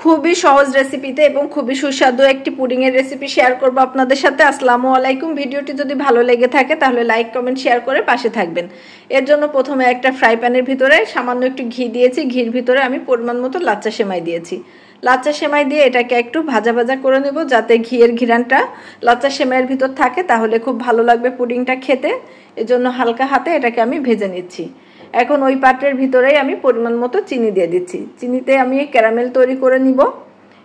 খুবই সহজ রেসিপিতে এবং খুবই সুস্বাদু একটি পুডিং এর রেসিপি শেয়ার করব আপনাদের সাথে। আসসালামু আলাইকুম। ভিডিওটি যদি ভালো লেগে থাকে তাহলে লাইক কমেন্ট শেয়ার করে পাশে থাকবেন। এর জন্য প্রথমে একটা ফ্রাই প্যানের ভিতরে সামান্য একটু ঘি দিয়েছি। ঘির ভিতরে আমি পরিমাণ মতো লাচ্চা সেমাই দিয়েছি। লাচ্চা সেমাই দিয়ে এটাকে একটু ভাজা ভাজা করে নেব, যাতে ঘিয়ের ঘিরানটা লাচ্চা সেমাইয়ের ভিতর থাকে, তাহলে খুব ভালো লাগবে পুডিংটা খেতে। এজন্য হালকা হাতে এটাকে আমি ভেজে নিচ্ছি। এখন ওই পাত্রের ভিতরেই আমি পরিমাণ মতো চিনি দিয়ে দিচ্ছি। চিনিতে আমি ক্যারামেল তৈরি করে নিব।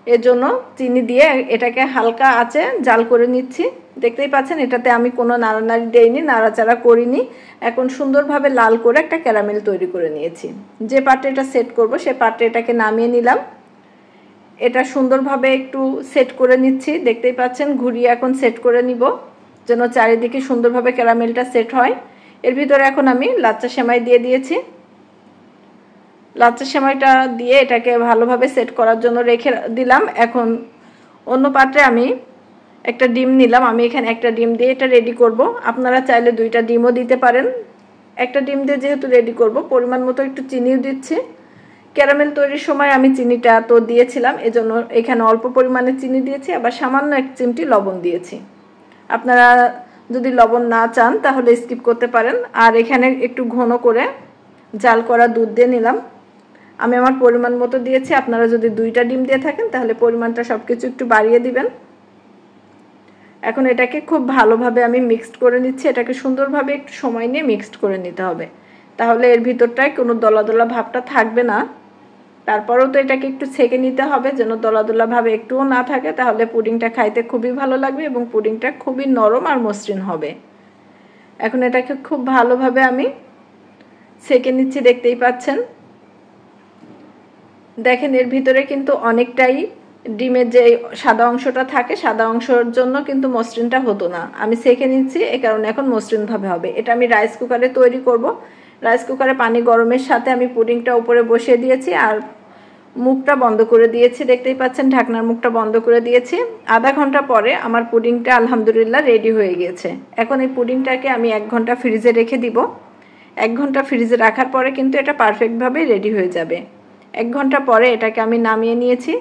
এর জন্য চিনি দিয়ে এটাকে হালকা আঁচে জাল করে নিচ্ছি। দেখতেই পাচ্ছেন এটাতে আমি কোনো নাড়ানাড়ি দেইনি, নাড়াচাড়া করিনি। এখন সুন্দরভাবে লাল করে একটা ক্যারামেল তৈরি করে নিয়েছি। যে পাত্রে এটা সেট করব সে পাত্রে এটাকে নামিয়ে নিলাম। এটা সুন্দরভাবে একটু সেট করে নিচ্ছি। দেখতেই পাচ্ছেন ঘুরিয়ে এখন সেট করে নিব, যেন চারিদিকে সুন্দরভাবে ক্যারামেলটা সেট হয়। এর ভিতরে এখন আমি লাচ্চা সেমাই দিয়ে দিয়েছি। লাচ্চা সেমাইটা দিয়ে এটাকে ভালোভাবে সেট করার জন্য রেখে দিলাম। এখন অন্য পাত্রে আমি একটা ডিম নিলাম। আমি এখানে একটা ডিম দিয়ে এটা রেডি করব। আপনারা চাইলে দুইটা ডিমও দিতে পারেন। একটা ডিম দিয়ে যেহেতু রেডি করব, পরিমাণ মতো একটু চিনিও দিচ্ছি। ক্যারামেল তৈরির সময় আমি চিনিটা তো দিয়েছিলাম, এজন্য এখানে অল্প পরিমাণে চিনি দিয়েছি, আবার সামান্য এক চিমটি লবণ দিয়েছি। আপনারা যদি লবণ না চান তাহলে স্কিপ করতে পারেন। আর এখানে একটু ঘন করে জাল করা দুধ দিয়ে নিলাম। আমি আমার পরিমাণ মতো দিয়েছি। আপনারা যদি দুইটা ডিম দিয়ে থাকেন তাহলে পরিমাণটা সব কিছু একটু বাড়িয়ে দিবেন। এখন এটাকে খুব ভালোভাবে আমি মিক্সড করে নিচ্ছি। এটাকে সুন্দরভাবে একটু সময় নিয়ে মিক্সড করে নিতে হবে, তাহলে এর ভিতরটায় কোনো দলা দলা ভাবটা থাকবে না। তারপরেও তো এটাকে একটু ছেঁকে নিতে হবে, যেন দলা দলা ভাবে একটুও না থাকে, তাহলে পুডিংটা খাইতে খুবই ভালো লাগবে এবং পুডিংটা খুবই নরম আর মসৃণ হবে। এখন এটাকে খুব ভালোভাবে আমি ছেঁকে নিচ্ছি। দেখতেই পাচ্ছেন, দেখেন এর ভিতরে কিন্তু অনেকটাই ডিমের যে সাদা অংশটা থাকে, সাদা অংশের জন্য কিন্তু মসৃণটা হতো না। আমি ছেঁকে নিচ্ছি, এই কারণে এখন মসৃণভাবে হবে। এটা আমি রাইস কুকারে তৈরি করব। রাইস কুকারে পানি গরমের সাথে আমি পুডিংটা উপরে বসিয়ে দিয়েছি আর মুখটা বন্ধ করে দিয়েছি। দেখতেই পাচ্ছেন ঢাকনার মুখটা বন্ধ করে দিয়েছি। আধা ঘন্টা পরে আমার পুডিংটা আলহামদুলিল্লাহ রেডি হয়ে গিয়েছে। এখন এই পুডিংটাকে আমি 1 ঘন্টা ফ্রিজে রেখে দিব। 1 ঘন্টা ফ্রিজে রাখার পরে কিন্তু এটা পারফেক্টভাবে রেডি হয়ে যাবে। 1 ঘন্টা পরে এটাকে আমি নামিয়ে নিয়েছি।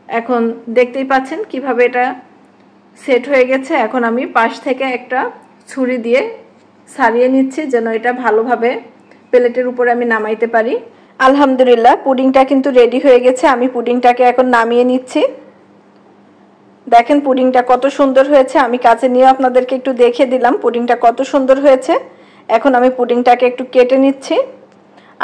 এখন দেখতেই পাচ্ছেন কিভাবে এটা সেট হয়ে গেছে। এখন আমি পাশ থেকে একটা ছুরি দিয়ে ছাড়িয়ে নিচ্ছি, যেন এটা ভালোভাবে প্লেটের উপরে আমি নামাইতে পারি। আলহামদুলিল্লাহ পুডিংটা কিন্তু রেডি হয়ে গেছে। আমি পুডিংটাকে এখন নামিয়ে নিচ্ছি। দেখেন পুডিংটা কত সুন্দর হয়েছে। আমি কাছে নিয়ে আপনাদেরকে একটু দেখে দিলাম পুডিংটা কত সুন্দর হয়েছে। এখন আমি পুডিংটাকে একটু কেটে নিচ্ছি।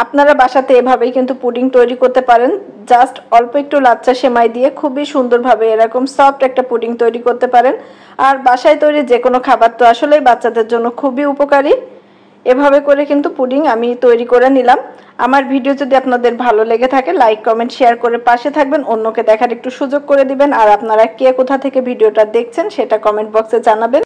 আপনারা বাসাতে এভাবেই কিন্তু পুডিং তৈরি করতে পারেন। জাস্ট অল্প একটু লাচ্চা সেমাই দিয়ে খুবই সুন্দরভাবে এরকম সফট একটা পুডিং তৈরি করতে পারেন। আর বাসায় তৈরি যে কোনো খাবার তো আসলেই বাচ্চাদের জন্য খুবই উপকারী। এভাবে করে কিন্তু পুডিং আমি তৈরি করে নিলাম। আমার ভিডিও যদি আপনাদের ভালো লেগে থাকে লাইক কমেন্ট শেয়ার করে পাশে থাকবেন, অন্যকে দেখার একটু সুযোগ করে দিবেন। আর আপনারা কে কোথা থেকে ভিডিওটা দেখছেন সেটা কমেন্ট বক্সে জানাবেন।